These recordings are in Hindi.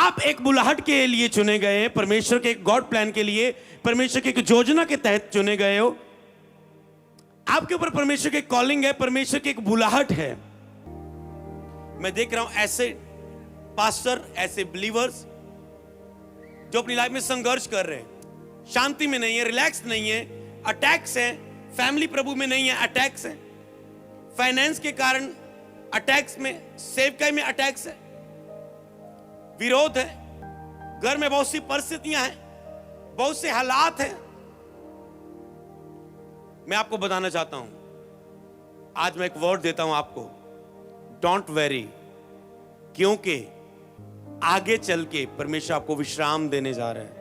आप एक बुलाहट के लिए चुने गए हैं, परमेश्वर के एक गॉड प्लान के लिए, परमेश्वर की एक योजना के तहत चुने गए हो। आपके ऊपर परमेश्वर की कॉलिंग है, परमेश्वर की एक बुलाहट है। मैं देख रहा हूं ऐसे पास्टर, ऐसे बिलीवर्स जो अपनी लाइफ में संघर्ष कर रहे हैं, शांति में नहीं है, रिलैक्स नहीं है, अटैक्स है, फैमिली प्रभु में नहीं है, अटैक्स है, फाइनेंस के कारण अटैक्स में, सेवकाई में अटैक्स है, विरोध है, घर में बहुत सी परिस्थितियां हैं, बहुत से हालात हैं। मैं आपको बताना चाहता हूं, आज मैं एक वर्ड देता हूं आपको, डोंट वेरी, क्योंकि आगे चल के परमेश्वर आपको विश्राम देने जा रहा है।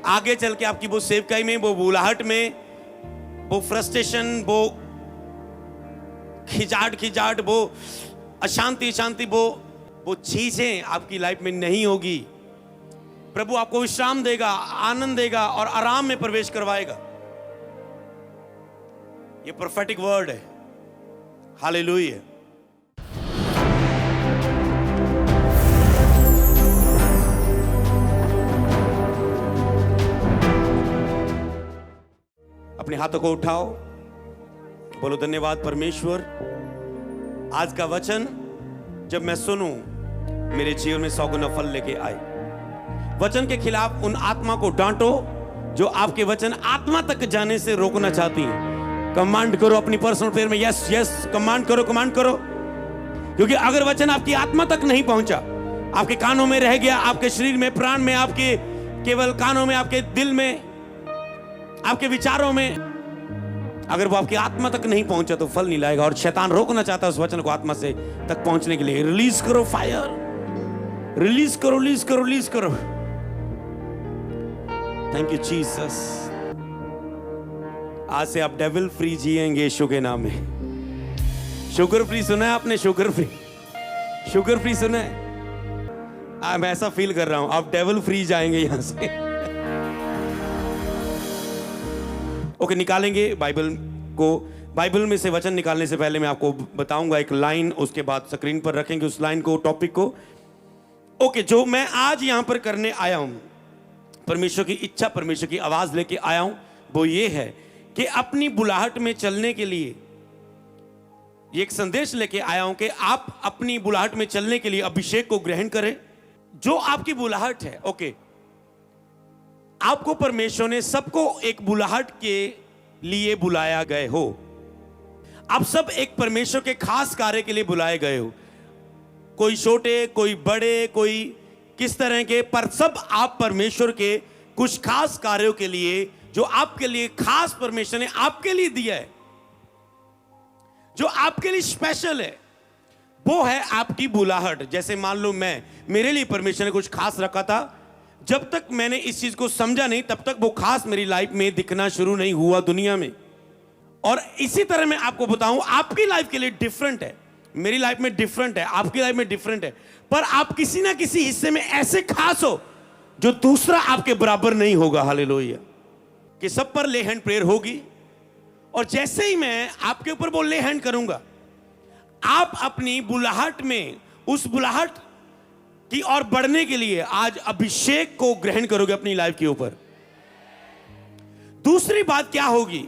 आगे चल के आपकी वो सेवकाई में, वो बुलाहट में, वो फ्रस्ट्रेशन, वो खिजाट, वो अशांति, वो चीजें आपकी लाइफ में नहीं होगी। प्रभु आपको विश्राम देगा, आनंद देगा और आराम में प्रवेश करवाएगा। ये प्रोफेटिक वर्ड है। हालेलुया। अपने हाथों को उठाओ, बोलो धन्यवाद परमेश्वर। आज का वचन जब मैं सुनूं, मेरे जीवन में 100 गुना फल लेके आए। वचन के खिलाफ उन आत्मा को डांटो जो आपके वचन आत्मा तक जाने से रोकना चाहती है। कमांड करो अपनी पर्सनल प्रेयर में, यस यस, कमांड करो, क्योंकि अगर वचन आपकी आत्मा तक नहीं पहुंचा, आपके कानों में रह गया, आपके शरीर में, प्राण में, आपके केवल कानों में, आपके दिल में, आपके विचारों में, अगर वो आपकी आत्मा तक नहीं पहुंचा तो फल नहीं लाएगा। और शैतान रोकना चाहता है उस वचन को आत्मा से तक पहुंचने के लिए। रिलीज करो फायर, रिलीज करो। Thank you Jesus. आज से आप डेविल फ्री जिएंगे यीशु के नाम में। शुगर फ्री सुना है आपने? शुगर फ्री सुना है? मैं ऐसा फील कर रहा हूं, आप डेविल फ्री जाएंगे यहां से। ओके, निकालेंगे बाइबल को। बाइबल में से वचन निकालने से पहले मैं आपको बताऊंगा एक लाइन, उसके बाद स्क्रीन पर रखेंगे उस लाइन को, टॉपिक को। ओके, जो मैं आज यहां पर करने आया हूं, परमेश्वर की इच्छा, परमेश्वर की आवाज लेके आया हूं, वो ये है कि अपनी बुलाहट में चलने के लिए ये एक संदेश लेके आया हूं कि आप अपनी बुलाहट में चलने के लिए अभिषेक को ग्रहण करें। जो आपकी बुलाहट है, ओके, आपको परमेश्वर ने सबको एक बुलाहट के लिए बुलाया गए हो। आप सब एक परमेश्वर के खास कार्य के लिए बुलाए गए हो। कोई छोटे, कोई बड़े, कोई किस तरह के, पर सब आप परमेश्वर के कुछ खास कार्यों के लिए, जो आपके लिए खास परमेश्वर ने आपके लिए दिया है, जो आपके लिए स्पेशल है, वो है आपकी बुलाहट। जैसे मान लो मेरे लिए परमेश्वर ने कुछ खास रखा था। जब तक मैंने इस चीज को समझा नहीं, तब तक वो खास मेरी लाइफ में दिखना शुरू नहीं हुआ दुनिया में। और इसी तरह मैं आपको बताऊं, आपकी लाइफ के लिए डिफरेंट है, मेरी लाइफ में डिफरेंट है, आपकी लाइफ में डिफरेंट है, पर आप किसी ना किसी हिस्से में ऐसे खास हो जो दूसरा आपके बराबर नहीं होगा। हालेलुया। कि सब पर ले हैंड प्रेयर होगी, और जैसे ही मैं आपके ऊपर वो ले हैंड करूंगा, आप अपनी बुलाहट में, उस बुलाहट की और बढ़ने के लिए आज अभिषेक को ग्रहण करोगे अपनी लाइफ के ऊपर। दूसरी बात क्या होगी,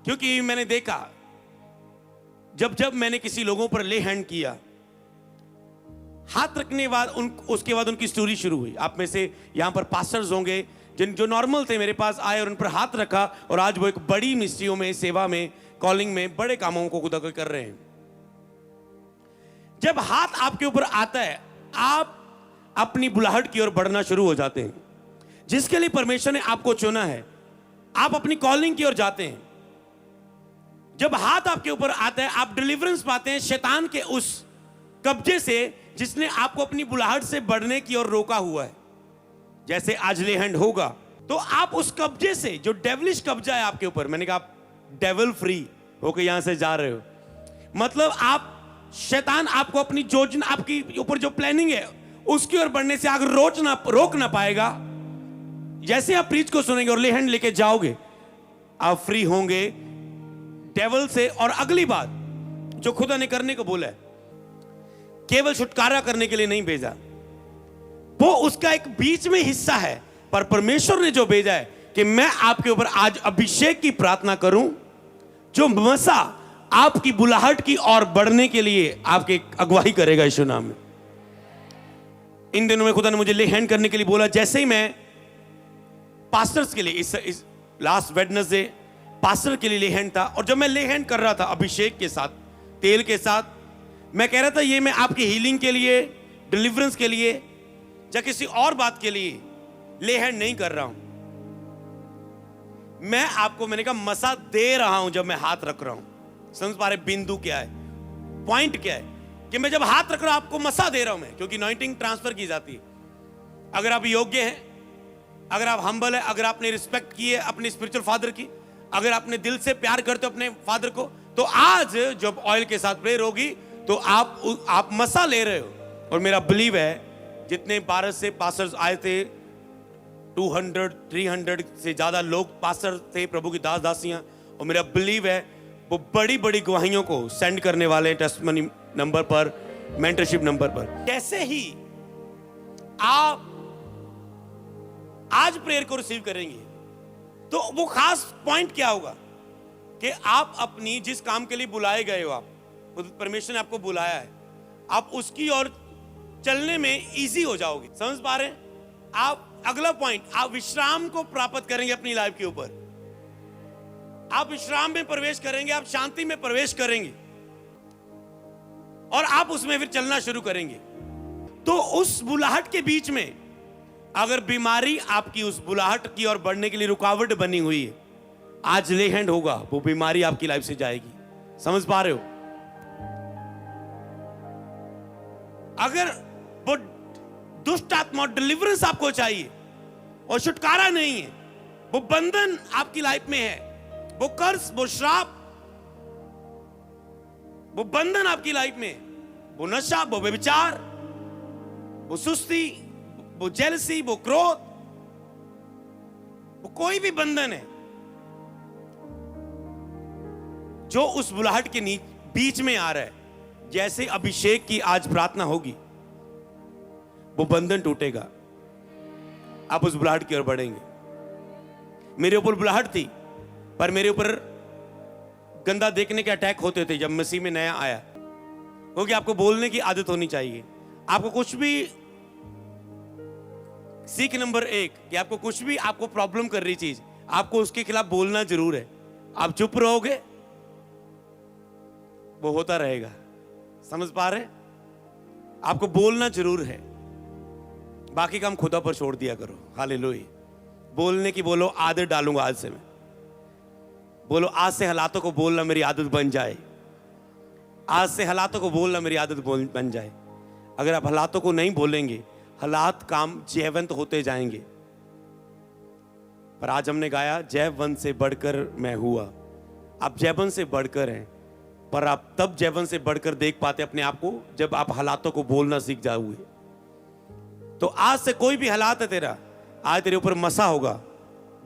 क्योंकि मैंने देखा जब मैंने किसी लोगों पर ले हैंड किया, हाथ रखने बाद उसके बाद उनकी स्टोरी शुरू हुई। आप में से यहां पर पास्टर्स होंगे जो नॉर्मल थे, मेरे पास आए और उन पर हाथ रखा, और आज वो एक बड़ी मिस्ट्रियों में, सेवा में, कॉलिंग में, बड़े कामों को खुदा कर रहे हैं। जब हाथ आपके ऊपर आता है, आप अपनी बुलाहट की ओर बढ़ना शुरू हो जाते हैं, जिसके लिए परमेश्वर ने आपको चुना है। आप अपनी कॉलिंग की ओर जाते हैं। जब हाथ आपके ऊपर आता है, आप डिलीवरेंस पाते हैं शैतान के उस कब्जे से जिसने आपको अपनी बुलाहट से बढ़ने की ओर रोका हुआ है। जैसे आज ले हैंड होगा तो आप उस कब्जे से, जो डेविलिश कब्जा है आपके ऊपर, मैंने कहा आप डेविल फ्री होकर यहां से जा रहे हो, मतलब आप, शैतान आपको अपनी योजना, आपकी ऊपर जो प्लानिंग है उसकी ओर बढ़ने से आगे रोक ना पाएगा। जैसे आप प्रीच को सुनेंगे और ले हैंड लेके जाओगे, आप फ्री होंगे डेविल से। और अगली बात जो खुदा ने करने को बोला है, केवल छुटकारा करने के लिए नहीं भेजा, वो उसका एक बीच में हिस्सा है, पर परमेश्वर ने जो भेजा है कि मैं आपके ऊपर आज अभिषेक की प्रार्थना करूं, जो मसा आपकी बुलाहट की ओर बढ़ने के लिए आपके अगुवाई करेगा यीशु नाम में। इन दिनों में खुदा ने मुझे ले हैंड करने के लिए बोला। जैसे ही मैं पास्टर्स के लिए इस लास्ट वेडनेसडे पास्टर के लिए ले हैंड था, और जब मैं ले हैंड कर रहा था अभिषेक के साथ, तेल के साथ, मैं कह रहा था ये मैं आपकी हीलिंग के लिए, डिलीवरेंस के लिए या किसी और बात के लिए ले हैंड नहीं कर रहा हूं। मैं आपको, मैंने कहा, मसा दे रहा हूं जब मैं हाथ रख रहा हूं। समझ पा रहे बिंदु क्या है, पॉइंट क्या है? कि मैं जब हाथ रख रहा हूं आपको मसा दे रहा हूं मैं, क्योंकि अनॉइंटिंग ट्रांसफर की जाती है। अगर आप योग्य हैं, अगर आप हम्बल है, अगर आपने रिस्पेक्ट की है अपने स्पिरिचुअल फादर की, अगर आपने दिल से प्यार करते हो अपने फादर को, तो आज जब ऑयल के साथ प्रेयर होगी तो आप मसा ले रहे हो। और मेरा बिलीव है जितने 12 से पास्टर्स आए थे, 200-300 से ज्यादा लोग पास्टर थे, प्रभु की दास दासियां, और मेरा बिलीव है वो बड़ी बड़ी गवाहियों को सेंड करने वाले टेस्टिमनी नंबर पर, मेंटरशिप नंबर पर। कैसे ही आप आज प्रेयर को रिसीव करेंगे तो वो खास पॉइंट क्या होगा कि आप अपनी जिस काम के लिए बुलाए गए हो, आप परमेश्वर ने आपको बुलाया है, आप उसकी ओर चलने में इजी हो जाओगे। समझ पा रहे हैं आप? अगला पॉइंट, आप विश्राम को प्राप्त करेंगे अपनी लाइफ के ऊपर। आप विश्राम में प्रवेश करेंगे, आप शांति में प्रवेश करेंगे और आप उसमें फिर चलना शुरू करेंगे। तो उस बुलाहट के बीच में अगर बीमारी आपकी उस बुलाहट की ओर बढ़ने के लिए रुकावट बनी हुई है, आज ले हैंड होगा, वो बीमारी आपकी लाइफ से जाएगी। समझ पा रहे हो? अगर वो दुष्ट आत्मा डिलीवरेंस आपको चाहिए और छुटकारा नहीं है, वो बंधन आपकी लाइफ में है, वो कर्ज, वो श्राप, वो बंधन आपकी लाइफ में, वो नशा, वो व्यभिचार, वो सुस्ती, वो जेलसी, वो क्रोध, वो कोई भी बंधन है जो उस बुलाहट के बीच में आ रहा है, जैसे अभिषेक की आज प्रार्थना होगी वो बंधन टूटेगा, आप उस बुलाहट की ओर बढ़ेंगे। मेरे ऊपर बुलाहट थी, पर मेरे ऊपर गंदा देखने के अटैक होते थे जब मसीह में नया आया, क्योंकि आपको बोलने की आदत होनी चाहिए। आपको कुछ भी सीख नंबर 1 कि आपको कुछ भी आपको प्रॉब्लम कर रही चीज, आपको उसके खिलाफ बोलना जरूर है। आप चुप रहोगे वो होता रहेगा। समझ पा रहे? आपको बोलना जरूर है, बाकी काम खुदा पर छोड़ दिया करो। हालेलुया। बोलने की बोलो, आदत डालूंगा आज से मैं। बोलो आज से हालातों को बोलना मेरी आदत बन जाए। आज से हालातों को बोलना मेरी आदत बन जाए। अगर आप हालातों को नहीं बोलेंगे, हालात काम जयवंत होते जाएंगे। पर आज हमने गाया, जयवंत से बढ़कर मैं हुआ। आप जयवंत से बढ़कर हैं, पर आप तब जयवंत से बढ़कर देख पाते अपने आप को जब आप हालातों को बोलना सीख जाओगे। तो आज से कोई भी हालात है तेरा, आज तेरे ऊपर मसा होगा,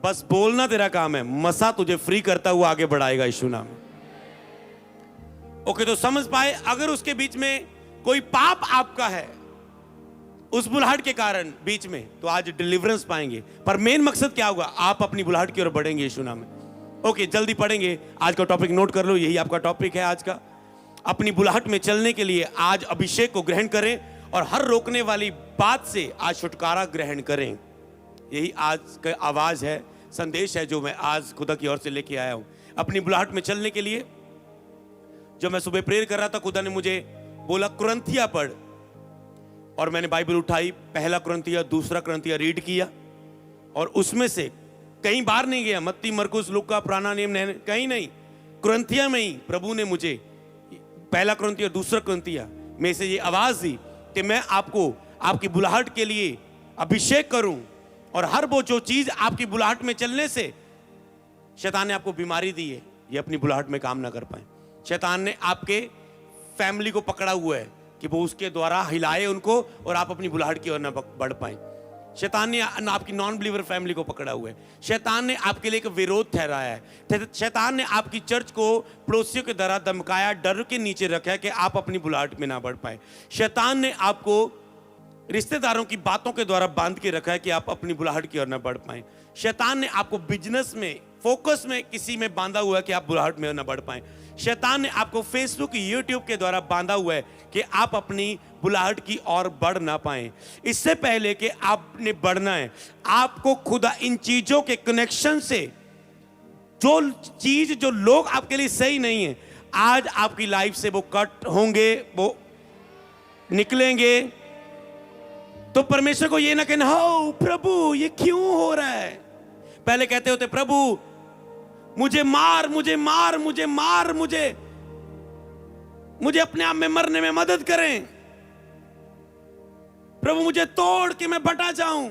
बस बोलना तेरा काम है। मसा तुझे फ्री करता हुआ आगे बढ़ाएगा यीशु नाम में। ओके, तो समझ पाए? अगर उसके बीच में कोई पाप आपका है उस बुलाहट के कारण बीच में, तो आज डिलीवरेंस पाएंगे। पर मेन मकसद क्या होगा? आप अपनी बुलाहट की ओर बढ़ेंगे यीशु नाम में। ओके, जल्दी पढ़ेंगे। आज का टॉपिक नोट कर लो, यही आपका टॉपिक है आज का। अपनी बुलाहट में चलने के लिए आज अभिषेक को ग्रहण करें और हर रोकने वाली बात से आज छुटकारा ग्रहण करें। यही आज का आवाज है, संदेश है जो मैं आज खुदा की ओर से लेके आया हूं। अपनी बुलाहट में चलने के लिए जब मैं सुबह प्रेयर कर रहा था, खुदा ने मुझे बोला कुरिन्थिया पढ़, और मैंने बाइबल उठाई, पहला कुरिन्थिया, दूसरा कुरिन्थिया रीड किया, और उसमें से कहीं बाहर नहीं गया। मत्ती, मरकुस, लूका, पुराना नियम, कहीं नहीं, कुरिन्थिया में ही प्रभु ने मुझे पहला कुरिन्थिया, दूसरा कुरिन्थिया में से ये आवाज दी कि मैं आपको आपकी बुलाहट के लिए अभिषेक करूं, और हर वो जो चीज आपकी बुलाहट में चलने से शैतान ने आपको बीमारी दी है, ये अपनी बुलाहट में काम ना कर पाए। शैतान ने आपके फैमिली को पकड़ा हुआ है कि वो उसके द्वारा हिलाए उनको और आप अपनी बुलाहट की ओर न बढ़ पाए। शैतान ने आपकी नॉन बिलीवर फैमिली को पकड़ा हुआ है। शैतान ने आपके लिए एक विरोध ठहराया है। शैतान ने आपकी चर्च को पड़ोसियों के द्वारा धमकाया, डर के नीचे रखा है कि आप अपनी बुलाहट में ना बढ़ पाए। शैतान ने आपको रिश्तेदारों की बातों के द्वारा बांध के रखा है कि आप अपनी बुलाहट की ओर न बढ़ पाए। शैतान ने आपको बिजनेस में, फोकस में किसी में बांधा हुआ है कि आप बुलाहट में न बढ़ पाए। शैतान ने आपको फेसबुक, यूट्यूब के द्वारा बांधा हुआ है कि आप अपनी बुलाहट की ओर बढ़ ना पाए। इससे पहले कि आपने बढ़ना है, आपको खुदा इन चीजों के कनेक्शन से, जो चीज, जो लोग आपके लिए सही नहीं है, आज आपकी लाइफ से वो कट होंगे, वो निकलेंगे। तो परमेश्वर को ये ना कहना, हो प्रभु ये क्यों हो रहा है। पहले कहते होते, प्रभु मुझे मार, मुझे मार, मुझे मार, मुझे अपने आप में मरने में मदद करें। प्रभु मुझे तोड़ के मैं बटा जाऊं।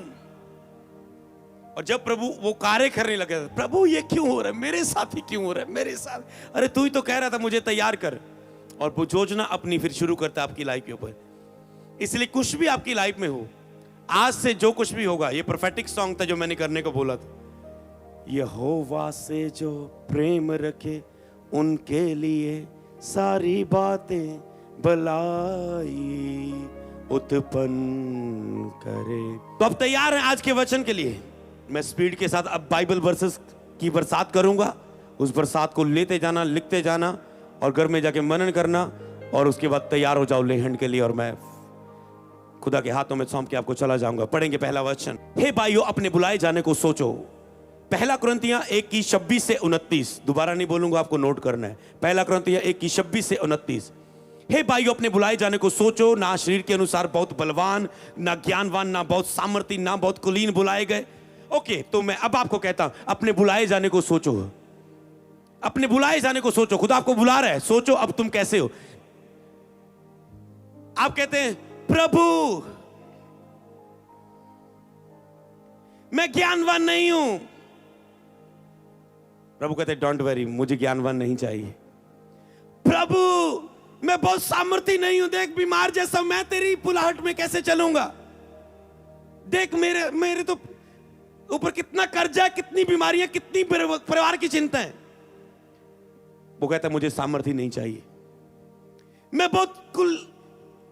और जब प्रभु वो कार्य करने लगे, प्रभु ये क्यों हो रहा है, मेरे साथ ही क्यों हो रहा है, मेरे साथ, अरे तू ही तो कह रहा था मुझे तैयार कर। और वो योजना अपनी फिर शुरू करता है आपकी लाइफ के ऊपर। इसलिए कुछ भी आपकी लाइफ में हो, आज से जो कुछ भी होगा, ये प्रोफेटिक सॉन्ग था जो मैंने करने को बोला था, यहोवा से जो प्रेम रखे उनके लिए सारी बातें भलाई उत्पन्न करे। तो अब तैयार हैं आज के वचन के लिए। मैं स्पीड के साथ अब बाइबल वर्सेस की बरसात करूंगा। उस बरसात को लेते जाना, लिखते जाना और घर में जाके मनन करना, और उसके बाद तैयार हो जाओ लेहन के लिए। और मैं खुदा के हाथों में सौंप के आपको चला जाऊंगा। पढ़ेंगे पहला वचन। हे भाइयों, अपने बुलाए जाने को सोचो। पहला कुरिन्थियों 1:26 से 29, दोबारा नहीं बोलूंगा, आपको नोट करना है। पहला कुरिन्थियों 1:26 से 29। हे भाइयों, अपने बुलाए जाने को सोचो, ना शरीर के अनुसार बहुत बलवान, ना ज्ञानवान, ना बहुत सामर्थी, ना बहुत कुलीन बुलाए गए। ओके, तो मैं अब आपको कहता हूं, अपने बुलाए जाने को सोचो। अपने बुलाए जाने को सोचो। खुदा आपको बुला रहा है, सोचो अब तुम कैसे हो। आप कहते हैं, प्रभु मैं ज्ञानवान नहीं हूं। प्रभु कहते हैं, डोंट वरी, मुझे ज्ञानवान नहीं चाहिए। प्रभु मैं बहुत सामर्थी नहीं हूं, देख बीमार जैसा मैं तेरी बुलाहट में कैसे चलूंगा। देख मेरे तो ऊपर कितना कर्जा है, कितनी बीमारियां, कितनी परिवार की चिंता है। वो कहता है, मुझे सामर्थी नहीं चाहिए, मैं बहुत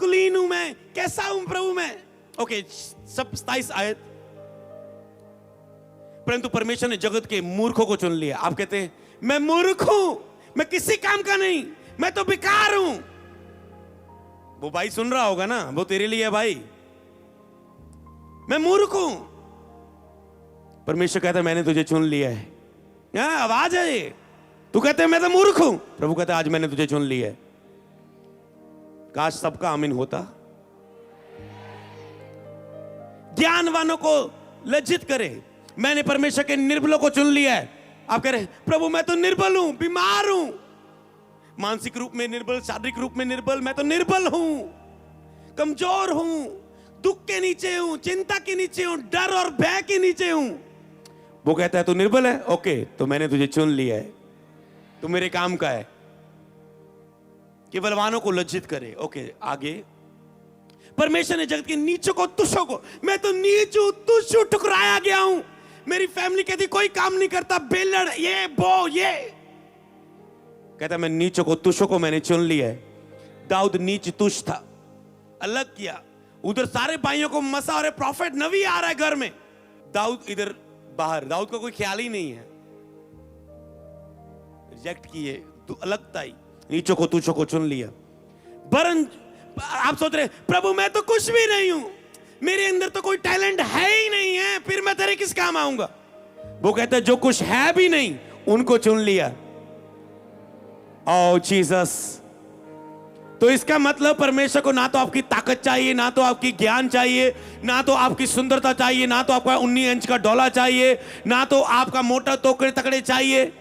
कुलीन हूं, मैं कैसा हूं प्रभु मैं। ओके, सब 27 आयत। परंतु परमेश्वर ने जगत के मूर्खों को चुन लिया। आप कहते हैं, मैं मूर्ख हूं, मैं किसी काम का नहीं, मैं तो बेकार हूं। वो भाई सुन रहा होगा ना, वो तेरे लिए है भाई, मैं मूर्ख हूं। परमेश्वर कहता है, मैंने तुझे चुन लिया है। यहां आवाज है ये। तू कहते है मैं तो मूर्ख हूं, प्रभु कहता है, आज मैंने तुझे चुन लिया है। काश सबका आमीन होता। ज्ञानवानों को लज्जित करे। मैंने परमेश्वर के निर्बलों को चुन लिया है। आप कह रहे, प्रभु मैं तो निर्बल हूं, बीमार हूं, मानसिक रूप में निर्बल, शारीरिक रूप में निर्बल, मैं तो निर्बल हूं, कमजोर हूं, दुख के नीचे हूं, चिंता के नीचे हूं, डर और भय के नीचे हूं। वो कहता है, तू निर्बल है, ओके, तो मैंने तुझे चुन लिया है, तू मेरे काम का है। कि बलवानों को लज्जित करे। ओके, आगे। परमेश्वर ने जगत के नीचों को, तुच्छों को, मैं तो नीच हूं, तुच्छ हूं, ठुकराया गया हूं। मेरी फैमिली कहती कोई काम नहीं करता, बेलड़, ये वो ये। कहता मैं नीचों को, तुच्छों को मैंने चुन लिया है। दाऊद नीच तुच्छ था, अलग किया। उधर सारे भाइयों को मसा और प्रॉफिट नबी आ रहा है घर में, दाऊद इधर बाहर। दाऊद को कोई ख्याल ही नहीं है, रिजेक्ट किए, तू अलग था। नीचों को, तुच्छों को चुन लिया। वरन आप सोच रहे, प्रभु मैं तो कुछ भी नहीं हूं, मेरे अंदर तो कोई टैलेंट है ही नहीं है, फिर मैं तेरे किस काम आऊंगा। वो कहता है, जो कुछ है भी नहीं उनको चुन लिया। ओह जीसस। तो इसका मतलब परमेश्वर को ना तो आपकी ताकत चाहिए, ना तो आपकी ज्ञान चाहिए, ना तो आपकी सुंदरता चाहिए, ना तो आपका 19 इंच का डोला चाहिए, ना तो आपका मोटा तोकड़े तकड़े चाहिए,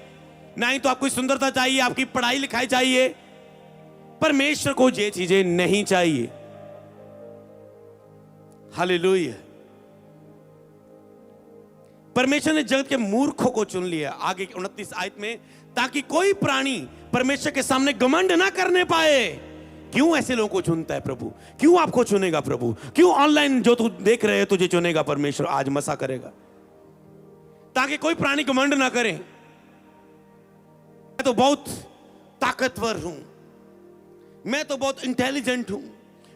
ना ही तो आपकी सुंदरता चाहिए, आपकी पढ़ाई लिखाई चाहिए। परमेश्वर को ये चीजें नहीं चाहिए। हालेलुया। परमेश्वर ने जगत के मूर्खों को चुन लिया। आगे 29 आयत में, ताकि कोई प्राणी परमेश्वर के सामने घमंड ना करने पाए। क्यों ऐसे लोगों को चुनता है प्रभु? क्यों आपको चुनेगा प्रभु? क्यों ऑनलाइन जो तू देख रहे है तुझे चुनेगा परमेश्वर? आज मसा करेगा ताकि कोई प्राणी घमंड ना करे। मैं तो बहुत ताकतवर हूं, मैं तो बहुत इंटेलिजेंट हूं,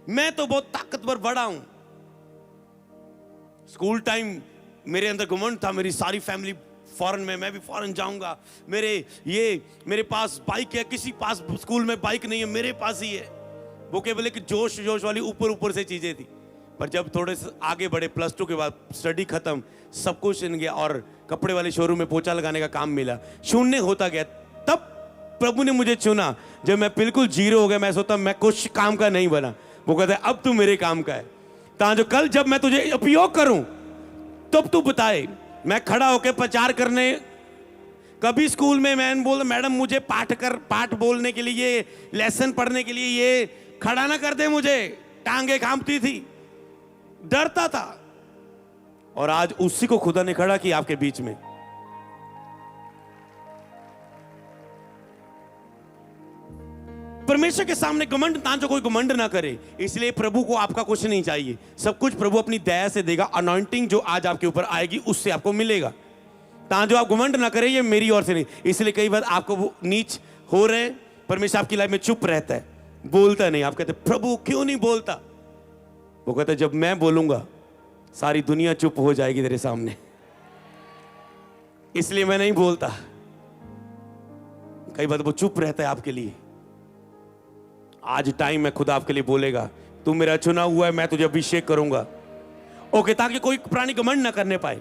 मैं तो बहुत ताकतवर बड़ा हूं। स्कूल टाइम मेरे अंदर घमंड था, मेरी सारी फैमिली फॉरेन में, मैं भी फॉरेन जाऊंगा, मेरे पास बाइक है, किसी पास स्कूल में बाइक नहीं है, मेरे पास ही है। वो केवल एक जोश जोश वाली ऊपर ऊपर से चीजें थी। पर जब थोड़े से आगे बढ़े, +2 के बाद स्टडी खत्म, सब कुछ इन गया और कपड़े वाले शोरूम में पोछा लगाने का काम मिला, शून्य होता गया। तब प्रभु ने मुझे चुना। जब मैं बिल्कुल जीरो हो गया, मैं सोचता मैं कुछ काम का नहीं बना, वो कहता है अब तू मेरे काम का है। ताकि कल जब मैं तुझे उपयोग करूं तब तू बताए। मैं खड़ा होकर प्रचार करने, कभी स्कूल में मैंने बोला मैडम मुझे पाठ बोलने के लिए, लेसन पढ़ने के लिए ये खड़ा ना कर दे, मुझे टांगे कांपती थी, डरता था। और आज उसी को खुदा ने खड़ा किया आपके बीच में। परमेश्वर के सामने घमंड ना, जो कोई घमंड ना करे। इसलिए प्रभु को आपका कुछ नहीं चाहिए, सब कुछ प्रभु अपनी दया से देगा। अनॉइंटिंग जो आज आपके ऊपर आएगी उससे आपको मिलेगा। जो आप घमंड ना करें, ये मेरी ओर से नहीं। इसलिए कई बार आपको वो नीच हो रहे, परमेश्वर आपकी लाइफ में चुप रहता है, बोलता नहीं। आप कहते प्रभु क्यों नहीं बोलता? वो कहता जब मैं बोलूंगा सारी दुनिया चुप हो जाएगी तेरे सामने, इसलिए मैं नहीं बोलता। कई बार वो चुप रहता है आपके लिए। आज टाइम है, खुदा आपके लिए बोलेगा तू मेरा चुना हुआ है, मैं तुझे अभिषेक करूंगा। ओके, ताकि कोई प्राणी घमंड ना करने पाए।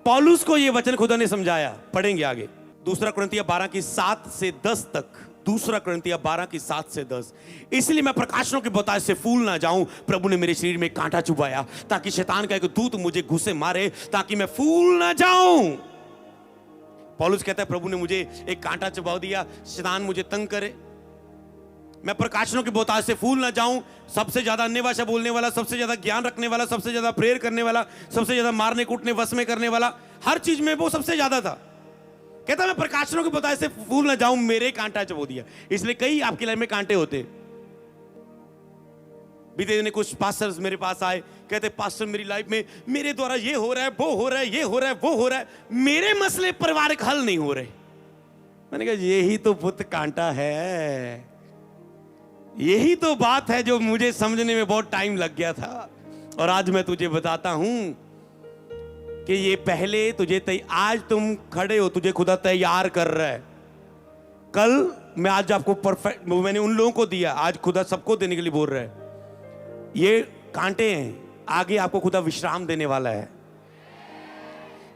पौलुस को यह वचन खुदा ने समझाया, पढ़ेंगे आगे 2 कुरिन्थियों 12 की 7 से 10 तक। 2 कुरिन्थियों 12 की 7 से 10। इसलिए मैं प्रकाशनों के बताए से फूल ना जाऊं। प्रभु ने मेरे शरीर में कांटा चुभाया ताकि शैतान का एक दूत मुझे घुसे मारे, ताकि मैं फूल ना जाऊं। पौलुस कहता है प्रभु ने मुझे एक कांटा चुभा दिया, शैतान मुझे तंग करे, मैं प्रकाशनों के बोताज से फूल ना जाऊं। सबसे ज्यादा अन्य भाषा बोलने वाला, सबसे ज्यादा ज्ञान रखने वाला, सबसे ज्यादा प्रेयर करने वाला, सबसे ज्यादा मारने कूटने वश में करने वाला, हर चीज में वो सबसे ज्यादा था। कहता मैं प्रकाशनों के बोताज से फूल ना जाऊं, मेरे कांटा चबो दिया। इसलिए कई आपकी लाइफ में कांटे होते। बीते दिन कुछ पास्टर्स मेरे पास आए, कहते पास्टर मेरी लाइफ में मेरे द्वारा ये हो रहा है, वो हो रहा है, ये हो रहा है, वो हो रहा है, मेरे मसले पारिवारिक हल नहीं हो रहे। मैंने कहा यही तो पुत्र कांटा है, यही तो बात है जो मुझे समझने में बहुत टाइम लग गया था। और आज मैं तुझे बताता हूं कि ये पहले तुझे आज तुम खड़े हो, तुझे खुदा तैयार कर रहा है। कल मैं आज आपको परफेक्ट, मैंने उन लोगों को दिया, आज खुदा सबको देने के लिए बोल रहा है। ये कांटे हैं, आगे आपको खुदा विश्राम देने वाला है।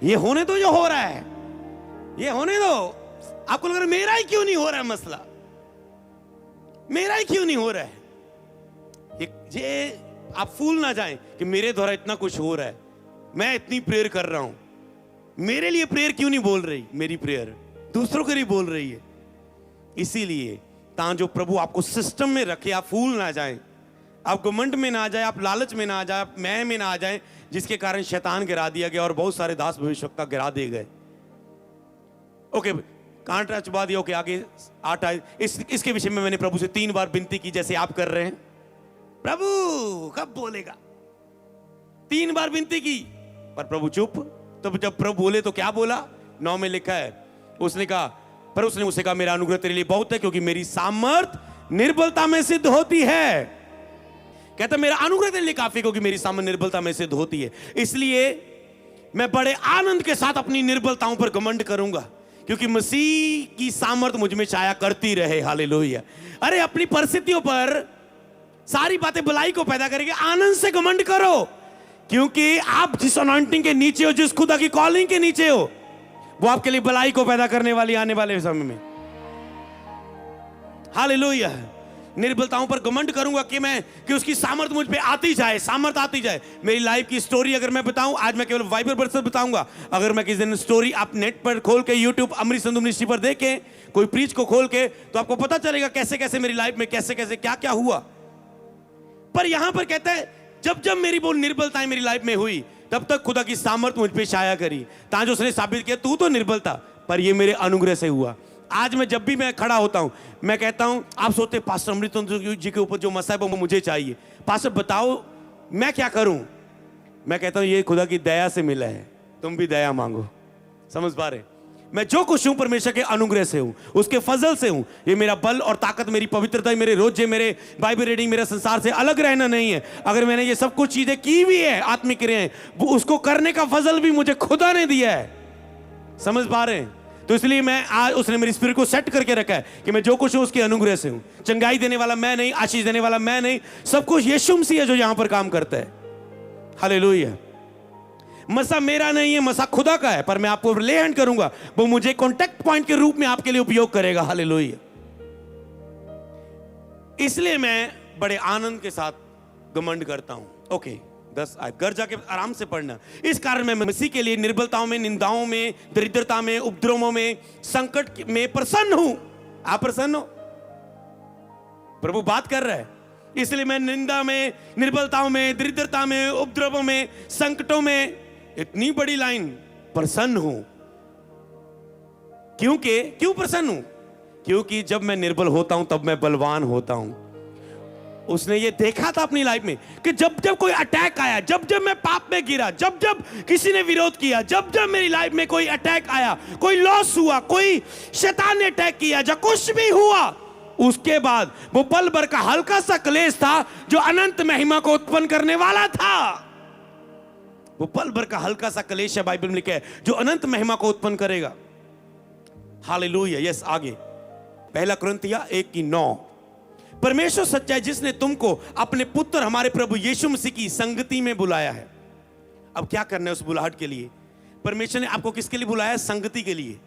ये होने दो जो हो रहा है, ये होने दो। आपको लग रहा है मेरा ही क्यों नहीं हो रहा है मसला, मेरा ही क्यों नहीं हो रहा है। ये आप फूल ना जाएं कि मेरे द्वारा इतना कुछ हो रहा है, मैं इतनी प्रेयर कर रहा हूं, मेरे लिए प्रेयर क्यों नहीं बोल रही, मेरी प्रेयर दूसरों के लिए बोल रही है। इसीलिए जो प्रभु आपको सिस्टम में रखे, आप फूल ना जाएं, आप घमंड में ना आ जाए, आप लालच में ना आ जाए, आप मैं में ना आ जाए, जिसके कारण शैतान गिरा दिया गया और बहुत सारे दास भविष्यवक्ता गिरा दिए गए। ओके, कांटा चुबा दिया। ओके, आगे 8 आए। इसके विषय में मैंने प्रभु से 3 बार विनती की, जैसे आप कर रहे हैं। प्रभु कब बोलेगा, 3 बार विनती की, पर प्रभु चुप। तब जब प्रभु बोले तो क्या बोला, 9 में लिखा है, उसने कहा, पर उसने मुझसे कहा मेरा अनुग्रह तेरे लिए बहुत है, क्योंकि मेरी सामर्थ निर्बलता में सिद्ध होती है। कहता मेरा अनुग्रह तेरे लिए काफी, क्योंकि मेरी सामर्थ निर्बलता में सिद्ध होती है। इसलिए मैं बड़े आनंद के साथ अपनी निर्बलताओं पर घमंड करूंगा, क्योंकि मसीह की सामर्थ मुझ में छाया करती रहे। हालेलुया। अरे अपनी परिस्थितियों पर सारी बातें भलाई को पैदा करेंगे, आनंद से घमंड करो, क्योंकि आप जिस अनॉइंटिंग के नीचे हो, जिस खुदा की कॉलिंग के नीचे हो, वो आपके लिए भलाई को पैदा करने वाली आने वाले समय में। हालेलुया। निर्बलताओं पर घमंड करूंगा कि उसकी सामर्थ मुझ पे आती जाए, सामर्थ आती जाए। मेरी लाइफ की स्टोरी अगर मैं बताऊं, आज मैं केवल वाइबर वर्सेस बताऊंगा। अगर मैं किसी दिन स्टोरी आप नेट पर खोल के, यूट्यूब अमरीश संधू मिनिस्ट्री पर देखें, कोई प्रीच को खोल के, तो आपको पता चलेगा कैसे कैसे मेरी लाइफ में कैसे कैसे क्या क्या हुआ। पर यहां पर कहता है जब जब मेरी वो निर्बलताएं मेरी लाइफ में हुई, तब तक खुदा की सामर्थ मुझ पे छाया करी, ताकि उसने साबित किया तू तो निर्बल था, पर ये मेरे अनुग्रह से हुआ। आज मैं जब भी मैं खड़ा होता हूं, मैं कहता हूं, आप सोचते पास्टर अमृत जी के ऊपर जो मसा है वो मुझे चाहिए, पास्टर बताओ मैं क्या करूं। मैं कहता हूं ये खुदा की दया से मिला है, तुम भी दया मांगो। समझ पा रहे? मैं जो कुछ हूं परमेश्वर के अनुग्रह से हूं, उसके फजल से हूं। ये मेरा बल और ताकत, मेरी पवित्रता, मेरे रोजे, मेरे बाइबल रीडिंग, मेरा संसार से अलग रहना नहीं है। अगर मैंने ये सब कुछ चीजें की भी है, आत्मिक क्रियाएं, उसको करने का फजल भी मुझे खुदा ने दिया है। समझ पा रहे हैं? तो इसलिए मैं आज, उसने मेरी स्पिरिट को सेट करके रखा है कि मैं जो कुछ हूं उसके अनुग्रह से हूं। चंगाई देने वाला मैं नहीं, आशीष देने वाला मैं नहीं, सब कुछ यीशु मसीह है जो यहां पर काम करता है। हालेलुया। मसा मेरा नहीं है, मसा खुदा का है, पर मैं आपको ले हैंड करूंगा, वो मुझे कॉन्टेक्ट पॉइंट के रूप में आपके लिए उपयोग करेगा। हालेलुया। इसलिए मैं बड़े आनंद के साथ घमंड करता हूं। ओके, 10 आयत घर जाके आराम से पढ़ना। इस कारण मैं मसीह के लिए निर्बलताओं में, निंदाओं में, दरिद्रता में, उपद्रवों में, संकट में प्रसन्न हूं। आप प्रसन्न हो? प्रभु बात कर रहा है। इसलिए मैं निंदा में, निर्बलताओं में, दरिद्रता में, उपद्रवों में, संकटों में, इतनी बड़ी लाइन, प्रसन्न हूं। क्यों प्रसन्न हूं? क्योंकि जब मैं निर्बल होता हूं तब मैं बलवान होता हूं। उसने ये देखा था अपनी लाइफ में कि जब जब कोई अटैक आया, जब जब मैं पाप में गिरा, जब जब किसी ने विरोध किया, जब जब मेरी लाइफ में कोई अटैक आया, कोई लॉस हुआ, कोई शैतान ने अटैक किया, जब कुछ भी हुआ, उसके बाद वो पल भर का हल्का सा क्लेश था जो अनंत महिमा को उत्पन्न करने वाला था। वो पल भर का हल्का सा क्लेश है, बाइबल में लिखा है, जो अनंत महिमा को उत्पन्न करेगा। हालेलुया। यस, आगे 1 कुरिन्थियों 1:9। परमेश्वर सच्चा है जिसने तुमको अपने पुत्र हमारे प्रभु यीशु मसीह की संगति में बुलाया है। अब क्या करना है उस बुलाहट के लिए? परमेश्वर ने आपको किसके लिए बुलाया है? संगति के लिए।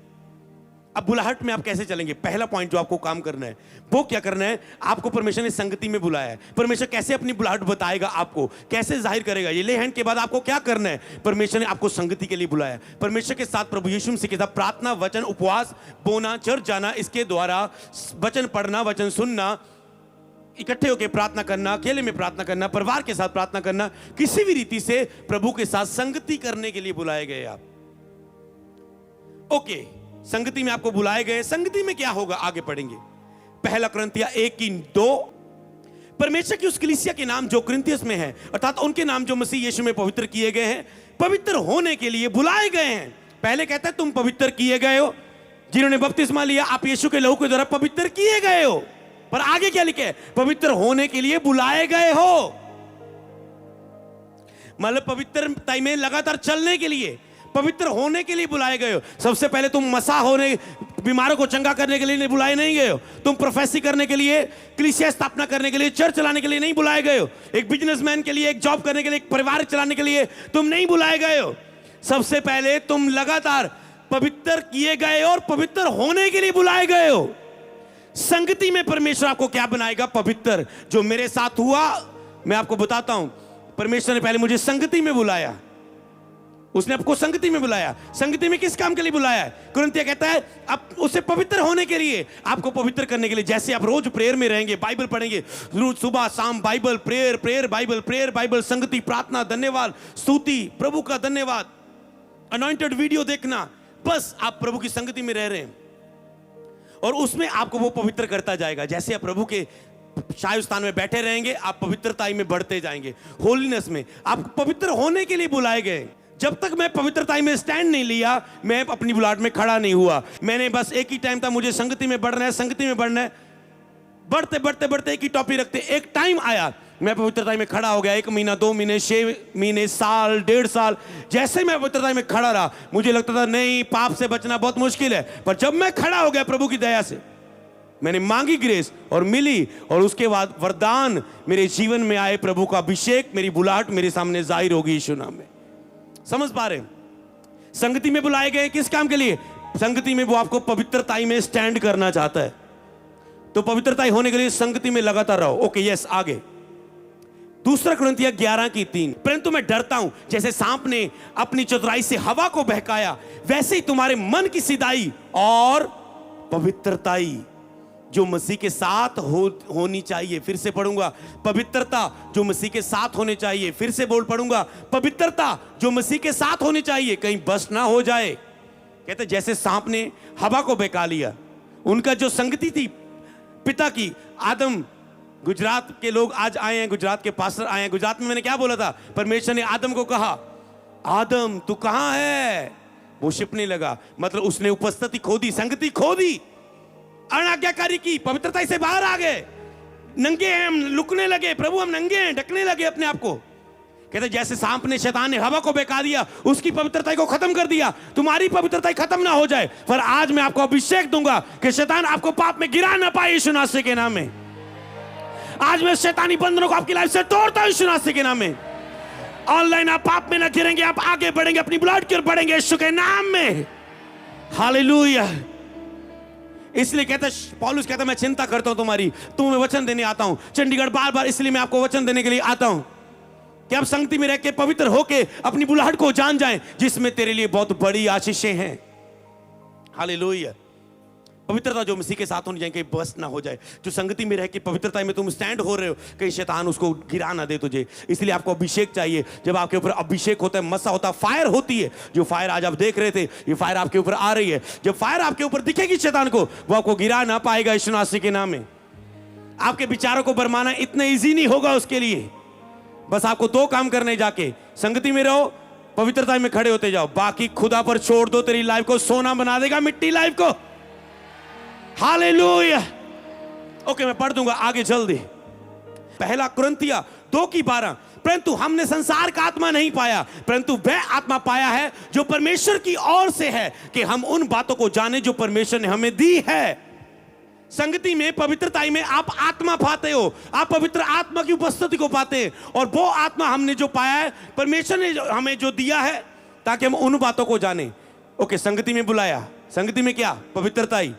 अब बुलाहट में आप कैसे चलेंगे? पहला पॉइंट जो आपको काम करना है वो क्या करना है? आपको परमेश्वर ने संगति में बुलाया है। परमेश्वर कैसे अपनी बुलाहट बताएगा आपको, कैसे जाहिर करेगा? ये ले हैंड के बाद आपको क्या करना है? परमेश्वर ने आपको संगति के लिए बुलाया। परमेश्वर के साथ, प्रभु यीशु मसीह के साथ प्रार्थना, वचन, उपवास, बोना, चर्च जाना, इसके द्वारा वचन पढ़ना, वचन सुनना, इकट्ठे होकर प्रार्थना करना, अकेले में प्रार्थना करना, परिवार के साथ प्रार्थना करना, किसी भी रीति से प्रभु के साथ संगति करने के लिए बुलाए गए आप। ओके, संगति में आपको बुलाए गए। संगति में क्या होगा आगे पढ़ेंगे। 1 कुरिन्थियों 1:2। परमेश्वर की उस कलीसिया के नाम जो कुरिन्थियस में है, अर्थात उनके नाम जो मसीह यीशु में पवित्र किए गए हैं, पवित्र होने के लिए बुलाए गए हैं। पहले कहता है तुम पवित्र किए गए हो, जिन्होंने बपतिस्मा लिया, आप यीशु के लहू के द्वारा पवित्र किए गए हो। पर आगे क्या लिखे है? पवित्र होने के लिए बुलाए गए हो। मतलब पवित्रता में लगातार चलने के लिए, पवित्र होने के लिए बुलाए गए हो। सबसे पहले तुम मसा होने, बीमारों को चंगा करने के लिए बुलाए नहीं गए हो। तुम प्रोफेसी करने के लिए, कलीसिया स्थापना करने के लिए, चर्च चलाने के लिए नहीं बुलाए गए हो। एक बिजनेसमैन के लिए, एक जॉब करने के लिए, एक परिवार चलाने के लिए तुम नहीं बुलाए गए हो। सबसे पहले तुम लगातार पवित्र किए गए और पवित्र होने के लिए बुलाए गए हो। संगति में परमेश्वर आपको क्या बनाएगा? पवित्र। जो मेरे साथ हुआ मैं आपको बताता हूं। परमेश्वर ने पहले मुझे संगति में बुलाया, उसने आपको संगति में बुलाया। संगति में किस काम के लिए बुलाया है? कुरिन्थियों कहता है अब उसे पवित्र होने के लिए, आपको पवित्र करने के लिए। जैसे आप रोज प्रेयर में रहेंगे, बाइबल पढ़ेंगे, रोज सुबह शाम Bible, prayer, prayer, Bible, prayer, Bible, संगति, प्रार्थना, धन्यवाद, स्तुति, प्रभु का धन्यवाद, अनॉइंटेड वीडियो देखना, बस आप प्रभु की संगति में रह रहे हैं और उसमें आपको वो पवित्र करता जाएगा। जैसे आप प्रभु के शाही स्थान में बैठे रहेंगे, आप पवित्रताई में बढ़ते जाएंगे, होलीनेस में। आप पवित्र होने के लिए बुलाए गए। जब तक मैं पवित्रताई में स्टैंड नहीं लिया, मैं अपनी बुलाहट में खड़ा नहीं हुआ। मैंने बस एक ही टाइम था, मुझे संगति में बढ़ना है, संगति में बढ़ना है। बढ़ते बढ़ते बढ़ते एक ही टॉपिक रखते, एक टाइम आया मैं पवित्रताई में खड़ा हो गया। 1 महीना, 2 महीने, 6 महीने, साल, 1.5 साल, जैसे मैं पवित्रताई में खड़ा रहा, मुझे लगता था नहीं, पाप से बचना बहुत मुश्किल है। पर जब मैं खड़ा हो गया प्रभु की दया से, मैंने मांगी ग्रेस और मिली, और उसके बाद वरदान मेरे जीवन में आए, प्रभु का अभिषेक, मेरी बुलाहट मेरे सामने जाहिर होगी यीशु नाम में। समझ पा रहे? संगति में बुलाए गए किस काम के लिए? संगति में वो आपको पवित्रताई में स्टैंड करना चाहता है। तो पवित्रताई होने के लिए संगति में लगातार रहो। ओके, यस, आगे 2 कुरिन्थियों 11:3। परंतु मैं डरता हूं, जैसे सांप ने अपनी चतुराई से हवा को बहकाया, वैसे ही तुम्हारे मन की सीधाई और पवित्रताई जो मसीह के साथ होनी चाहिए। फिर से पढ़ूंगा, पवित्रता जो मसीह के साथ होने चाहिए। फिर से बोल पढ़ूंगा, पवित्रता जो मसीह के साथ होनी चाहिए, कहीं बस ना हो जाए। कहते जैसे सांप ने हवा को बहका लिया। उनका जो संगति थी पिता की, आदम, गुजरात के लोग आज आए हैं, गुजरात के पास्टर आए हैं। गुजरात में मैंने क्या बोला था? परमेश्वर ने आदम को कहा, आदम तू कहां है? वो छिपने लगा, मतलब उसने उपस्थिति खो दी, संगति खो दी, अनाज्ञाकारी की, पवित्रता से बाहर आ गए, नंगे हैं हम, लुकने लगे, प्रभु हम नंगे हैं, ढकने लगे अपने आप को। कहते जैसे सांप ने, शैतान ने हवा को बहका दिया, उसकी पवित्रता को खत्म कर दिया, तुम्हारी पवित्रता खत्म ना हो जाए। पर आज मैं आपको अभिषेक दूंगा कि शैतान आपको पाप में गिरा ना पाए यीशु नासरी के नाम में। आज मैं शैतानी बंधनों को आपकी लाइफ से तोड़ता हूं यीशु नासरी के नाम में। ऑनलाइन आप पाप में ना गिरेंगे, आप आगे बढ़ेंगे, अपनी बुलाहट की ओर बढ़ेंगे यीशु के नाम में। हालेलुया। इसलिए कहता पौलुस कहता मैं चिंता करता हूं तुम्हारी, तुम्हें वचन देने आता हूं चंडीगढ़ बार बार, इसलिए मैं आपको वचन देने के लिए आता हूं कि आप संगति में रह के पवित्र होके अपनी बुलाहट को जान जाएं, जिसमें तेरे लिए बहुत बड़ी आशीषें हैं। हालेलुया। पवित्रता जो मसीह के साथ होनी चाहिए, कहीं बस ना हो जाए। जो संगति में रह के पवित्रता में तुम स्टैंड हो रहे हो, कहीं शैतान उसको गिरा ना दे तुझे। इसलिए आपको अभिषेक चाहिए। जब आपके ऊपर अभिषेक होता है, मसा होता है, फायर होती है, जो फायर आज आप देख रहे थे, ये फायर आपके ऊपर आ रही है। जब फायर आपके ऊपर दिखेगी शैतान को, वो आपको गिरा ना पाएगा यीशु नासरी के नाम में। आपके विचारों को भरमाना इतना ईजी नहीं होगा उसके लिए। बस आपको दो काम करने, जाके संगति में रहो, पवित्रता में खड़े होते जाओ, बाकी खुदा पर छोड़ दो। तेरी लाइफ को सोना बना देगा, मिट्टी लाइफ को। हालेलुया। ओके, मैं पढ़ दूंगा आगे जल्दी। पहला कुरिन्थिया 2:12, परंतु हमने संसार का आत्मा नहीं पाया, परंतु वह आत्मा पाया है जो परमेश्वर की ओर से है, कि हम उन बातों को जाने जो परमेश्वर ने हमें दी है। संगति में, पवित्रता में आप आत्मा पाते हो, आप पवित्र आत्मा की उपस्थिति को पाते हैं। और वो आत्मा हमने जो पाया है, परमेश्वर ने हमें जो दिया है, ताकि हम उन बातों को जाने। ओके, संगति में बुलाया, संगति में क्या? पवित्रता ही।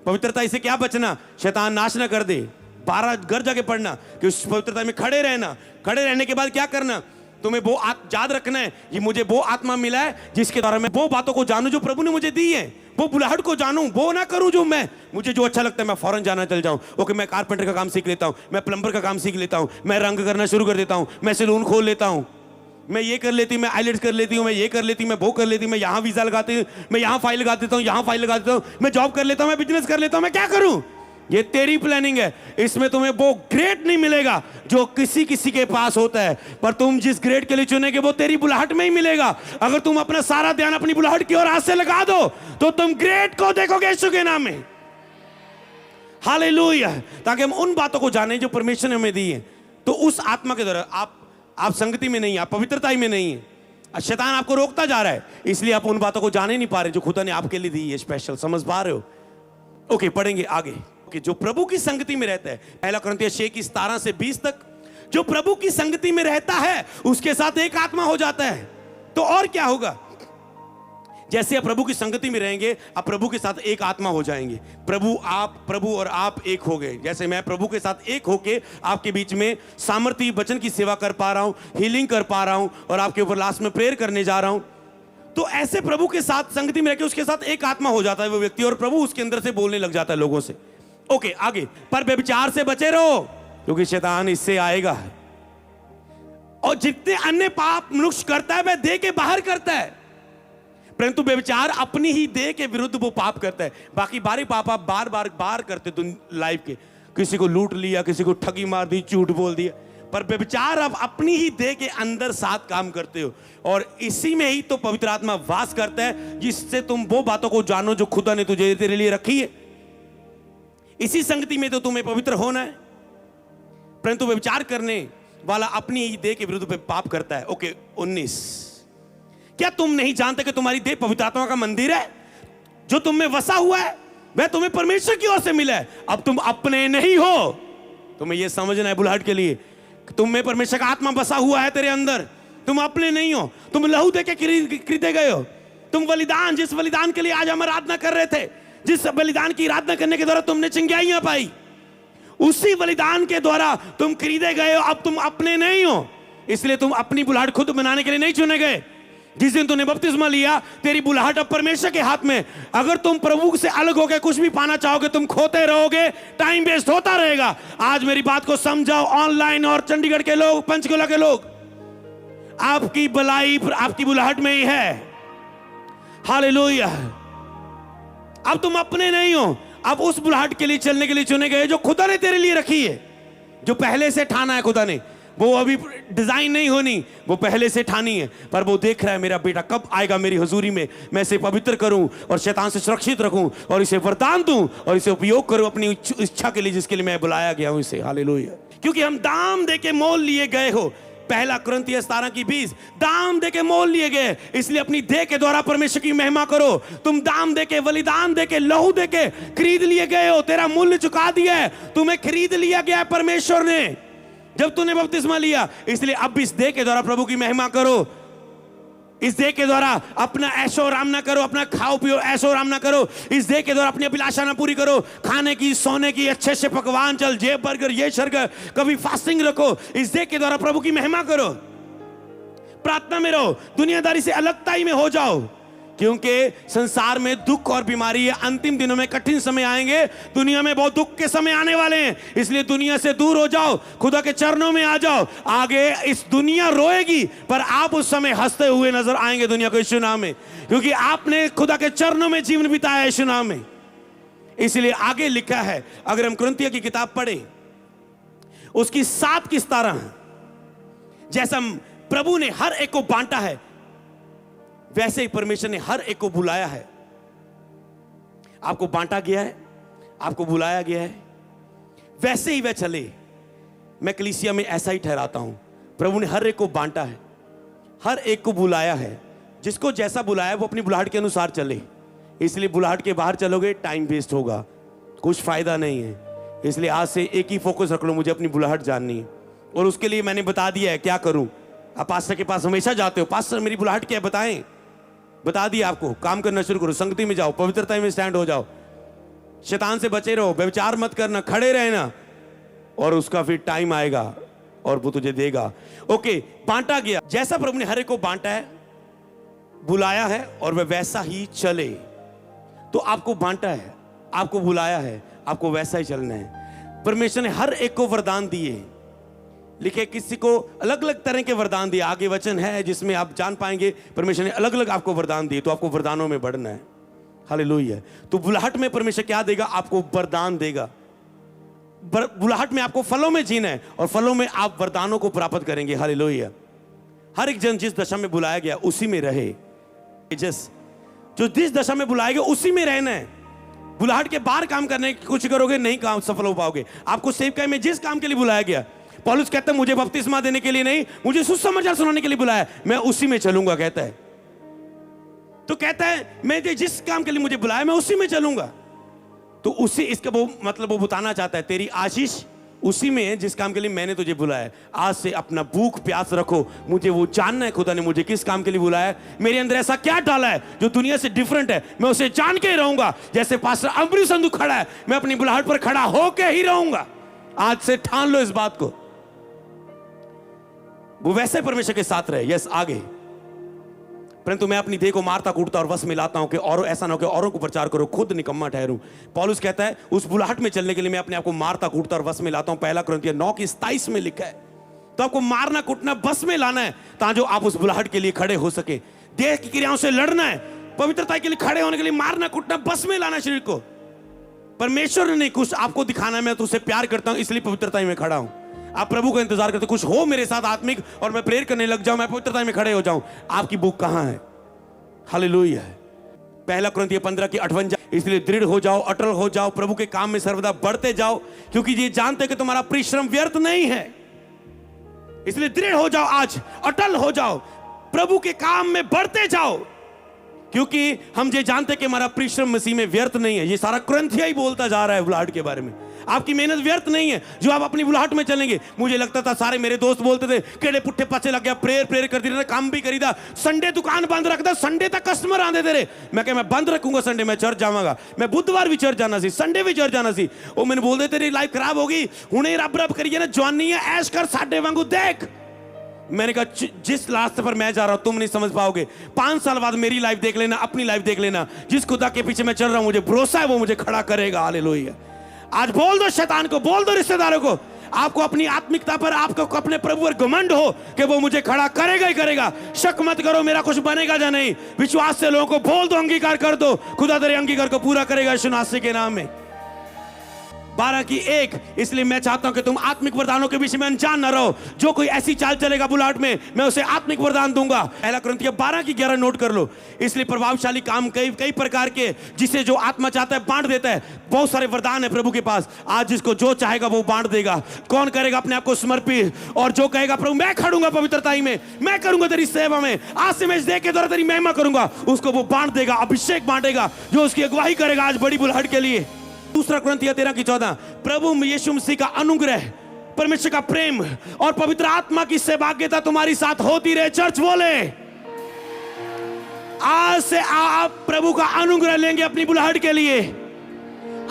पवित्रता से क्या बचना? शैतान नाश ना कर दे। 12 घर जाके पढ़ना कि उस पवित्रता में खड़े रहना। खड़े रहने के बाद क्या करना? तुम्हें वो याद रखना है, ये मुझे वो आत्मा मिला है जिसके द्वारा मैं वो बातों को जानूं जो प्रभु ने मुझे दी है, वो बुलाहट को जानूं, वो ना करूं जो मुझे जो अच्छा लगता है मैं फौरन जाना चल जाऊं। ओके, मैं कारपेंटर का काम सीख लेता हूं, मैं प्लम्बर का काम सीख लेता हूं, मैं रंग करना शुरू कर देता हूं, मैं सैलून खोल लेता हूं, मैं ये कर लेती हूँ, मैं आईलेट्स कर लेती हूँ, मैं ये कर लेती हूँ, मैं वो कर लेती हूँ, मैं यहाँ वीजा लगाती हूँ, मैं यहाँ फाइल लगा देता हूँ, यहाँ फाइल लगा देता हूँ, मैं जॉब कर लेता हूँ, मैं बिजनेस कर लेता हूँ, मैं क्या करूँ? ये तेरी प्लानिंग है। इसमें तुम्हें वो ग्रेड नहीं मिलेगा जो किसी किसी के पास होता है, पर तुम जिस ग्रेड के लिए चुनेगे वो तेरी बुलाहट में ही मिलेगा। अगर तुम अपना सारा ध्यान अपनी बुलाहट की ओर हाथ से लगा दो तो तुम ग्रेड को देखोगे यीशु के नाम में। हालेलुया। ताकि हम उन बातों को जाने जो परमेश्वर ने हमें दी है। तो उस आत्मा के द्वारा आप संगति में नहीं, आप पवित्रता में नहीं है। शैतान आपको रोकता जा रहा है, इसलिए आप उन बातों को जाने नहीं पा रहे जो खुदा ने आपके लिए दी है स्पेशल। समझ पा रहे हो? ओके, पढ़ेंगे आगे कि जो प्रभु की संगति में रहता है, पहला कुरिन्थियों 6:17 से 20 तक, जो प्रभु की संगति में रहता है उसके साथ एक आत्मा हो जाता है। तो और क्या होगा? जैसे आप प्रभु की संगति में रहेंगे, आप प्रभु के साथ एक आत्मा हो जाएंगे। प्रभु और आप एक हो गए। जैसे मैं प्रभु के साथ एक होके आपके बीच में सामर्थ्य वचन की सेवा कर पा रहा हूं, हीलिंग कर पा रहा हूं, और आपके ऊपर लास्ट में प्रेयर करने जा रहा हूं, तो ऐसे प्रभु के साथ संगति में रहकर उसके साथ एक आत्मा हो जाता है वो व्यक्ति, और प्रभु उसके अंदर से बोलने लग जाता है लोगों से। ओके, आगे, पर व्यभिचार से बचे रहो क्योंकि शैतान इससे आएगा, और जितने अन्य पाप मनुष्य करता है वह देह के बाहर करता है, परंतु व्यभिचार अपनी ही देह के विरुद्ध वो पाप करता है। बाकी बारी पाप आप बार करते लाइफ के, किसी को लूट लिया, किसी को ठगी मार दी, झूठ बोल दिया, पर व्यभिचार आप अपनी ही देह के अंदर साथ काम करते हो, और इसी में ही तो पवित्र आत्मा वास करता है, जिससे तुम वो बातों को जानो जो खुदा ने तुझे तेरे लिए रखी है। इसी संगति में तो तुम्हें पवित्र होना है, परंतु व्यभिचार करने वाला अपनी ही देह के विरुद्ध पे पाप करता है। ओके, 19, क्या तुम नहीं जानते कि तुम्हारी देह पवित्र आत्मा का मंदिर है जो तुम में वसा हुआ है, वह तुम्हें परमेश्वर की ओर से मिला है। अब तुम अपने नहीं हो, तुम्हें यह समझना है बुलाहट के लिए, तुम में परमेश्वर का आत्मा बसा हुआ है तेरे अंदर, तुम अपने नहीं हो, तुम लहू दे के खरीदे गए हो। तुम बलिदान, जिस बलिदान के लिए आज हम आराधना कर रहे थे, जिस बलिदान की आराधना करने के द्वारा तुमने चिंगाइयां पाई, उसी बलिदान के द्वारा तुम खरीदे गए हो। अब तुम अपने नहीं हो, इसलिए तुम अपनी बुलाहट खुद बनाने के लिए नहीं चुने गए। जिस दिन तुमने बपतिस्मा लिया, तेरी बुलाहट अब परमेश्वर के हाथ में। अगर तुम प्रभु से अलग होकर कुछ भी पाना चाहोगे, तुम खोते रहोगे, टाइम वेस्ट होता रहेगा। आज मेरी बात को समझाओ, ऑनलाइन और चंडीगढ़ के लोग, पंचकुला के लोग, आपकी भलाई आपकी बुलाहट में ही है। हालेलुया। अब तुम अपने नहीं हो, अब उस बुलाहट के लिए चलने के लिए चुने गए जो खुदा ने तेरे लिए रखी है, जो पहले से ठाना है खुदा ने। वो अभी डिजाइन नहीं होनी, वो पहले से ठानी है, पर वो देख रहा है मेरा बेटा कब आएगा मेरी हजूरी में, मैं इसे पवित्र करूं और शैतान से सुरक्षित रखूं और इसे वरदान दूं और इसे उपयोग करूं अपनी इच्छा के लिए जिसके लिए मैं बुलाया गया हूं इसे। हालेलुया। क्योंकि हम दाम दे के मोल लिए गए हो, पहला कुरिन्थियों 17:20, दाम दे के मोल लिए गए, इसलिए अपनी देह के द्वारा परमेश्वर की महिमा करो। तुम दाम दे के, बलिदान दे के, लहू दे के खरीद लिए गए हो, तेरा मूल्य चुका दिया है, तुम्हें खरीद लिया गया है परमेश्वर ने जब तूने बपतिस्मा लिया। इसलिए अब इस देह के द्वारा प्रभु की महिमा करो, इस देह के द्वारा अपना ऐशो आराम ना करो, अपना खाओ पियो ऐशो आराम ना करो, इस देह के द्वारा अपनी अभिलाषा ना पूरी करो, खाने की सोने की अच्छे से पकवान चल, जे बर्गर ये शर्गर, कभी फास्टिंग रखो, इस देह के द्वारा प्रभु की महिमा करो, प्रार्थना में रहो, दुनियादारी से अलगताई में हो जाओ। क्योंकि संसार में दुख और बीमारी है, अंतिम दिनों में कठिन समय आएंगे, दुनिया में बहुत दुख के समय आने वाले हैं, इसलिए दुनिया से दूर हो जाओ, खुदा के चरणों में आ जाओ। आगे इस दुनिया रोएगी पर आप उस समय हंसते हुए नजर आएंगे दुनिया को यीशु नाम में, क्योंकि आपने खुदा के चरणों में जीवन बिताया यीशु नाम में। इसलिए आगे लिखा है, अगर हम कुरिन्थियों की किताब पढ़े उसकी 7 की 17, जैसा प्रभु ने हर एक को बांटा है वैसे ही परमेश्वर ने हर एक को बुलाया है। आपको बांटा गया है, आपको बुलाया गया है, वैसे ही वह चले। मैं कलीसिया में ऐसा ही ठहराता हूं, प्रभु ने हर एक को बांटा है, हर एक को बुलाया है, जिसको जैसा बुलाया वो अपनी बुलाहट के अनुसार चले। इसलिए बुलाहट के बाहर चलोगे टाइम वेस्ट होगा, कुछ फायदा नहीं है। इसलिए आज से एक ही फोकस रख लो, मुझे अपनी बुलाहट जाननी है और उसके लिए मैंने बता दिया है क्या करूं। आप पास्टर के पास हमेशा जाते हो, पास्टर मेरी बुलाहट क्या है बताएं, बता दिया आपको, काम करना शुरू करो, संगति में जाओ, पवित्रता में स्टैंड हो जाओ, शैतान से बचे रहो, व्यभिचार मत करना, खड़े रहना, और उसका फिर टाइम आएगा और वो तुझे देगा। ओके, बांटा गया, जैसा प्रभु ने हर एक को बांटा है, बुलाया है और वह वैसा ही चले। तो आपको बांटा है, आपको बुलाया है, आपको वैसा ही चलना है। परमेश्वर ने हर एक को वरदान दिए, लिखे किसी को अलग अलग तरह के वरदान दिए। आगे वचन है जिसमें आप जान पाएंगे परमेश्वर ने अलग अलग आपको वरदान दिए, तो आपको वरदानों में बढ़ना है। हालेलुया। तो बुलाहट में परमेश्वर क्या देगा? आपको वरदान देगा। बुलाहट में आपको फलों में जीना है और फलों में आप वरदानों को प्राप्त करेंगे। हालेलुया। हर एक जन जिस दशा में बुलाया गया उसी में रहे, जो जिस दशा में बुलाया गया उसी में रहना है। बुलाहट के बाहर काम करने की कोशिश करोगे, नहीं काम सफल हो पाओगे। आपको सेवकाई में जिस काम के लिए बुलाया गया, पौलुस कहता है मुझे बपतिस्मा देने के लिए नहीं, मुझे सुसमाचार सुनाने के लिए बुलाया, मैं उसी में चलूंगा कहता है। तो कहता है मैं जिस काम के लिए मुझे बुलाया मैं उसी में चलूंगा। तो उसी इसका वो मतलब वो बताना चाहता है तेरी आशीष उसी में है जिस काम के लिए मैंने तुझे बुलाया है। आज से अपना भूख प्यास रखो, मुझे वो जानना है खुदा ने मुझे किस काम के लिए बुलाया है, मेरे अंदर ऐसा क्या डाला है जो दुनिया से डिफरेंट है, मैं उसे जान के ही रहूंगा। जैसे पास्टर अमृत संधू खड़ा है, मैं अपनी बुलाहट पर खड़ा होके ही रहूंगा। आज से ठान लो इस बात को। वो वैसे परमेश्वर के साथ रहे, यस आगे, परंतु मैं अपनी देह को मारता कूटता और वश में लाता हूं कि और ऐसा ना हो कि औरों को प्रचार करो, खुद निकम्मा ठहरूं। पौलुस कहता है उस बुलाहट में चलने के लिए मैं अपने आप को मारता कूटता और वश में लाता हूं। पहला कुरिन्थियों 9:27 में लिखा है। तो आपको मारना कूटना बस में लाना है ताकि आप उस बुलाहट के लिए खड़े हो सके। देह की क्रियाओं से लड़ना है, पवित्रता के लिए खड़े होने के लिए मारना कूटना बस में लाना शरीर को। परमेश्वर ने कुछ आपको दिखाना है, मैं तो उसे प्यार करता हूं इसलिए पवित्रता में खड़ा हूं। आप प्रभु का इंतजार करते, कुछ हो मेरे साथ आत्मिक और मैं प्रेयर करने लग जाऊं, मैं पवित्रता में खड़े हो जाऊं। आपकी बुक कहां है? हालेलुया। पहला कुरिन्थियों 15:58, इसलिए दृढ़ हो जाओ, अटल हो जाओ, प्रभु के काम में सर्वदा बढ़ते जाओ, क्योंकि ये जानते कि तुम्हारा परिश्रम व्यर्थ नहीं है। इसलिए दृढ़ हो जाओ, आज अटल हो जाओ, प्रभु के काम में बढ़ते जाओ, क्योंकि हम ये जानते कि हमारा परिश्रम मसीह में व्यर्थ नहीं है। ये सारा कुरिन्थिया ही बोलता जा रहा है बुलाहट के बारे में। आपकी मेहनत व्यर्थ नहीं है जो आप अपनी बुलाहट में चलेंगे। मुझे लगता था सारे मेरे दोस्त बोलते थे केड़े पुट्ठे पाचे लग गया, प्रेयर करती रहना, काम भी करीदा, संडे दुकान बंद रखदा, संडे तक कस्टमर आंदे तेरे। मैं कह मैं बंद रखूंगा संडे, मैं चर्च जावांगा, मैं बुधवार भी चर्च जाना सी, संडे भी चर्च जाना सी। वो मैंने बोलते तेरी लाइफ खराब होगी, हुणे रब रब करिए ना, जवानी है, ऐश कर, साडे वांगू देख। मैंने कहा जिस रास्ते पर मैं जा रहा हूं तुम नहीं समझ पाओगे। 5 साल बाद मेरी लाइफ देख लेना, अपनी लाइफ देख लेना। जिस खुदा के पीछे मैं चल रहा हूं मुझे भरोसा है वो मुझे खड़ा करेगा। हालेलुया। आज बोल दो शैतान को, बोल दो रिश्तेदारों को, आपको अपनी आत्मिकता पर, आपको अपने प्रभु पर घमंड हो कि वो मुझे खड़ा करेगा ही करेगा। शक मत करो मेरा कुछ बनेगा या नहीं, विश्वास से लोगों को बोल दो, अंगीकार कर दो, खुदा तेरे अंगीकार को पूरा करेगा यीशु मसीह के नाम में। 12:1। इसलिए मैं चाहता हूं कि तुम आत्मिक वरदानों के विषय में अनजान न रहो। जो कोई ऐसी चाल चलेगा बुलाहट में, मैं उसे आत्मिक वरदान दूंगा। पहला कुरिन्थियों 12:11 नोट कर लो। इसलिए प्रभावशाली काम कई प्रकार के, जिसे जो आत्मा चाहता है बांट देता है। बहुत सारे वरदान है प्रभु के पास। आज जिसको जो चाहेगा वो बांट देगा। कौन करेगा अपने आप को समर्पित, और जो कहेगा प्रभु मैं खड़ूंगा पवित्रताई में, मैं करूंगा तेरी सेवा में, आज से मैं इस देह के द्वारा तेरी महिमा करूंगा, उसको वो बांट देगा, अभिषेक बांटेगा, जो उसकी अगुवाई करेगा आज बड़ी बुलाहट के लिए। दूसरा कुरिन्थियों 13:14, प्रभु यीशु मसीह का अनुग्रह, परमेश्वर का प्रेम और पवित्र आत्मा की सहभागिता तुम्हारी साथ होती रहे। चर्च बोले, आज से आप प्रभु का अनुग्रह लेंगे अपनी बुलाहट के लिए।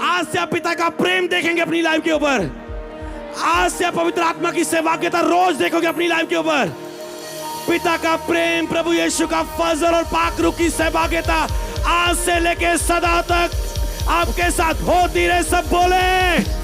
आज से आप पिता का प्रेम देखेंगे अपनी लाइफ के ऊपर। आज से आप पवित्र आत्मा की सहभागिता रोज देखोगे अपनी लाइफ के ऊपर। पिता का प्रेम, प्रभु यीशु का फजल और पाक रूह की सहभागिता आज से लेके सदा तक आपके साथ होती रहे। सब बोले